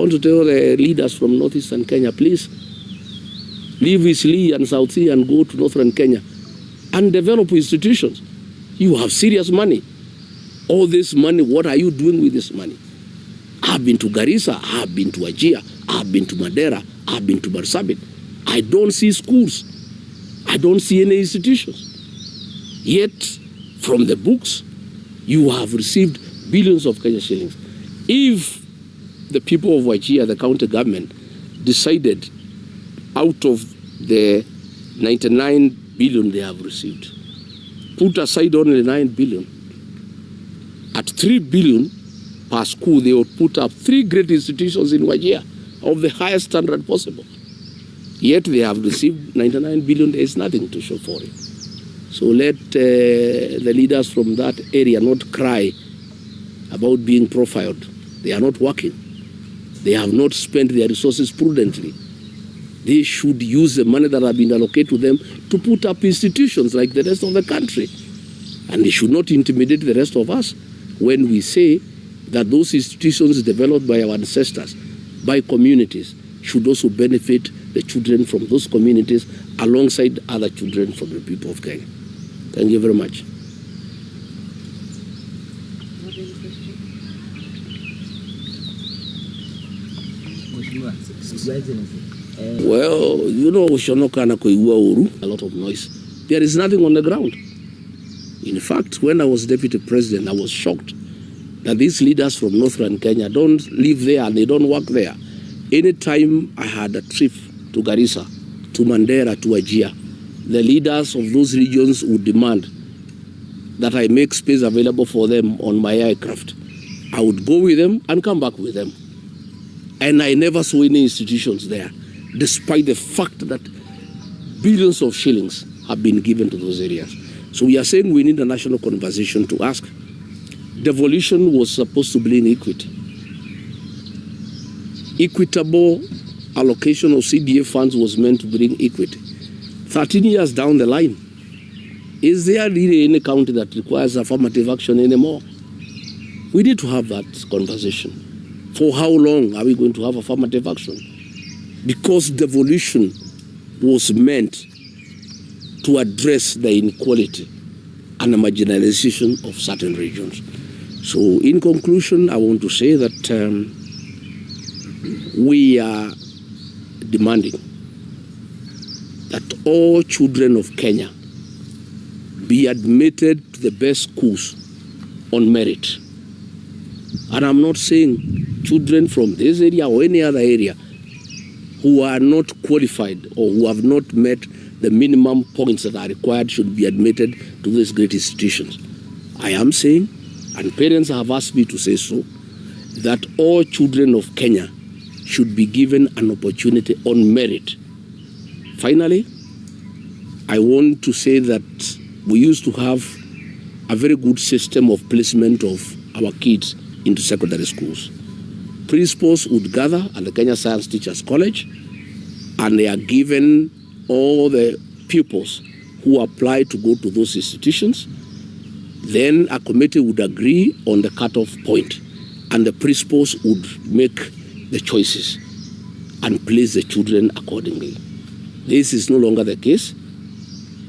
I want to tell the leaders from Northeastern Kenya, please leave Eastleigh and South Sea and go to Northern Kenya and develop institutions. You have serious money. All this money, what are you doing with this money? I've been to Garissa, I've been to Wajir, I've been to Mandera, I've been to Marsabit. I don't see schools. I don't see any institutions. Yet, from the books, you have received billions of Kenya shillings. If the people of Wajir, the county government, decided out of the 99 billion they have received, put aside only 9 billion, at 3 billion per school, they would put up 3 great institutions in Wajir of the highest standard possible. Yet they have received 99 billion, there is nothing to show for it. So let the leaders from that area not cry about being profiled. They are not working. They have not spent their resources prudently. They should use the money that have been allocated to them to put up institutions like the rest of the country. And they should not intimidate the rest of us when we say that those institutions developed by our ancestors, by communities, should also benefit the children from those communities alongside other children from the people of Kenya. Thank you very much. Well, you know, a lot of noise. There is nothing on the ground. In fact, when I was deputy president, I was shocked that these leaders from Northern Kenya don't live there and they don't work there. Anytime I had a trip to Garissa, to Mandera, to Wajir, the leaders of those regions would demand that I make space available for them on my aircraft. I would go with them and come back with them. And I never saw any institutions there, despite the fact that billions of shillings have been given to those areas. So we are saying we need a national conversation to ask. Devolution was supposed to bring equity. Equitable allocation of CDA funds was meant to bring equity. 13 years down the line, is there really any county that requires affirmative action anymore? We need to have that conversation. For how long are we going to have affirmative action? Because devolution was meant to address the inequality and the marginalization of certain regions. So in conclusion, I want to say that we are demanding that all children of Kenya be admitted to the best schools on merit. And I'm not saying children from this area or any other area who are not qualified or who have not met the minimum points that are required should be admitted to these great institutions. I am saying, and parents have asked me to say so, that all children of Kenya should be given an opportunity on merit. Finally, I want to say that we used to have a very good system of placement of our kids into secondary schools. Principals would gather at the Kenya Science Teachers College, and they are given all the pupils who apply to go to those institutions. Then a committee would agree on the cutoff point, and the principals would make the choices and place the children accordingly. This is no longer the case.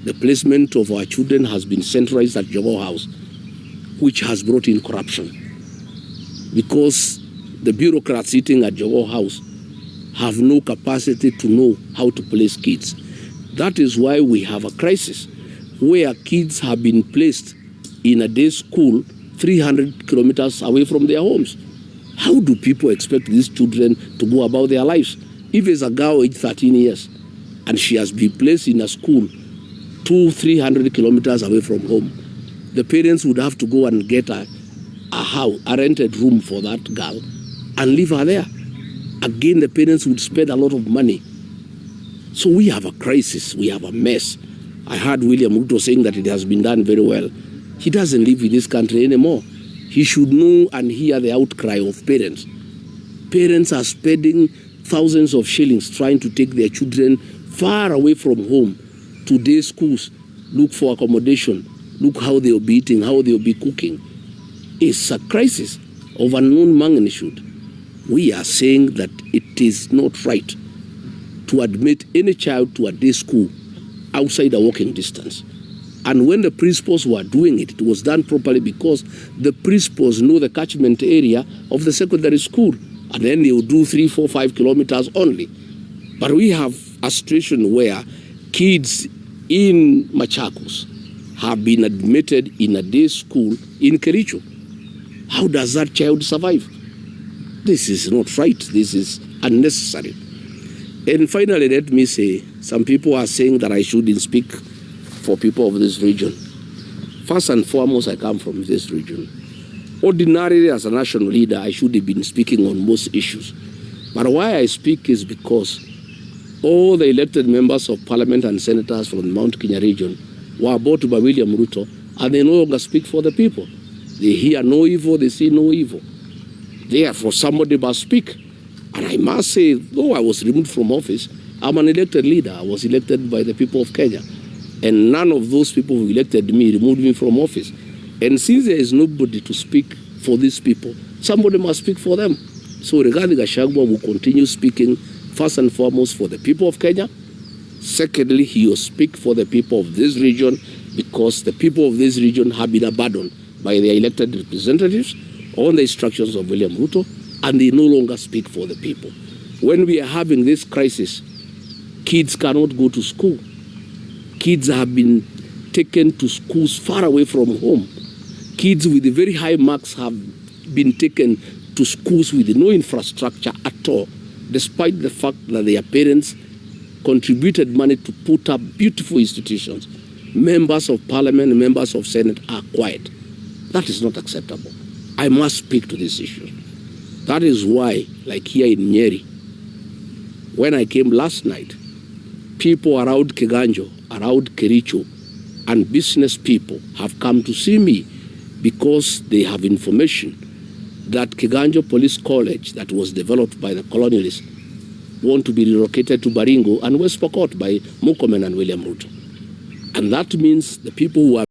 The placement of our children has been centralized at Jogoo House, which has brought in corruption. Because the bureaucrats sitting at Jogoo House have no capacity to know how to place kids. That is why we have a crisis where kids have been placed in a day school 300 kilometers away from their homes. How do people expect these children to go about their lives? If it's a girl aged 13 years and she has been placed in a school 200-300 kilometers away from home, the parents would have to go and get a house, a rented room for that girl and leave her there. Again, the parents would spend a lot of money. So we have a crisis, we have a mess. I heard William Ruto saying that it has been done very well. He doesn't live in this country anymore. He should know and hear the outcry of parents. Parents are spending thousands of shillings trying to take their children far away from home to day schools, look for accommodation, look how they'll be eating, how they'll be cooking. It's a crisis of unknown magnitude. We are saying that it is not right to admit any child to a day school outside a walking distance. And when the principals were doing it, it was done properly because the principals know the catchment area of the secondary school. And then they will do 3, 4, 5 kilometers only. But we have a situation where kids in Machakos have been admitted in a day school in Kericho. How does that child survive? This is not right. This is unnecessary. And finally, let me say, some people are saying that I shouldn't speak for people of this region. First and foremost, I come from this region. Ordinarily, as a national leader, I should have been speaking on most issues. But why I speak is because all the elected members of parliament and senators from the Mount Kenya region were bought by William Ruto, and they no longer speak for the people. They hear no evil, they see no evil. Therefore, somebody must speak. And I must say, though I was removed from office, I'm an elected leader. I was elected by the people of Kenya. And none of those people who elected me removed me from office. And since there is nobody to speak for these people, somebody must speak for them. So regarding Gachagua will continue speaking first and foremost for the people of Kenya. Secondly, he will speak for the people of this region because the people of this region have been abandoned by their elected representatives on the instructions of William Ruto, and they no longer speak for the people. When we are having this crisis, kids cannot go to school. Kids have been taken to schools far away from home. Kids with very high marks have been taken to schools with no infrastructure at all, despite the fact that their parents contributed money to put up beautiful institutions. Members of parliament, members of senate are quiet. That is not acceptable. I must speak to this issue. That is why, like here in Nyeri, when I came last night, people around Kiganjo, around Kericho, and business people have come to see me because they have information that Kiganjo Police College that was developed by the colonialists want to be relocated to Baringo and West Pokot by Murkomen and William Ruto. And that means the people who are